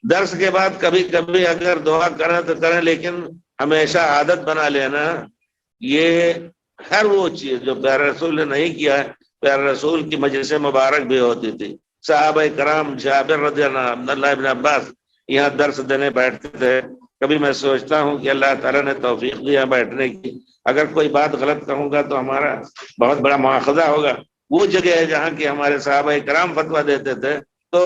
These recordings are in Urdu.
درس کے بعد کبھی کبھی اگر دعا کریں تو کریں، لیکن ہمیشہ عادت بنا لینا یہ ہر وہ چیز جو پیارے رسول نے نہیں کیا ہے۔ پیارے رسول کی مجلس مبارک بھی ہوتی تھی، صحابہ کرام، جابر رضی اللہ عنہ، عبداللہ ابن عباس یہاں درس دینے بیٹھتے تھے۔ کبھی میں سوچتا ہوں کہ اللہ تعالیٰ نے توفیق دیا بیٹھنے کی، اگر کوئی بات غلط کہوں گا تو ہمارا بہت بڑا مواخذہ ہوگا۔ وہ جگہ ہے جہاں کی ہمارے صحابہ کرام فتویٰ دیتے تھے، تو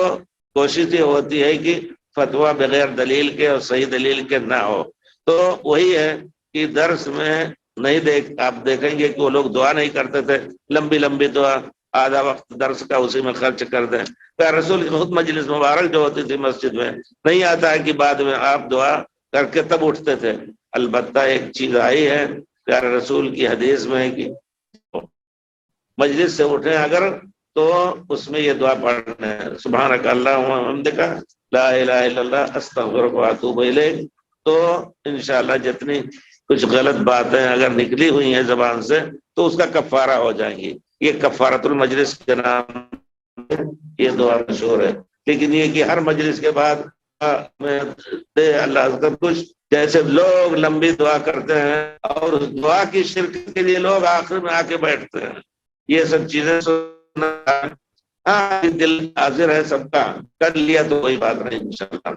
کوشش یہ ہوتی ہے کہ فتویٰ بغیر دلیل کے اور صحیح دلیل کے نہ ہو۔ تو وہی ہے کہ درس میں نہیں آپ دیکھیں گے کہ وہ لوگ دعا نہیں کرتے تھے، لمبی لمبی دعا، آدھا وقت درس کا اسی میں خرچ کر دیں۔ پیارے رسول کی خود مجلس مبارک جو ہوتی تھی مسجد میں، نہیں آتا ہے کہ بعد میں آپ دعا کر کے تب اٹھتے تھے۔ البتہ ایک چیز آئی ہے پیارے رسول کی حدیث میں کہ مجلس سے اٹھیں اگر تو اس میں یہ دعا پڑھنا ہے، سبحانک اللہم و بحمدک لا الہ الا اللہ استغفرک و اتوب الیک۔ تو انشاءاللہ جتنی کچھ غلط باتیں اگر نکلی ہوئی ہیں زبان سے تو اس کا کفارہ ہو جائیں گی۔ یہ کفارۃ المجلس کے نام یہ دعا مشہور ہے۔ لیکن یہ کہ ہر مجلس کے بعد اللہ کا کچھ جیسے لوگ لمبی دعا کرتے ہیں اور اس دعا کی شرکت کے لیے لوگ آخر میں آ کے بیٹھتے ہیں، یہ سب چیزیں سننا، ہاں دل حاضر ہے سب کا، کر لیا تو کوئی بات نہیں انشاءاللہ۔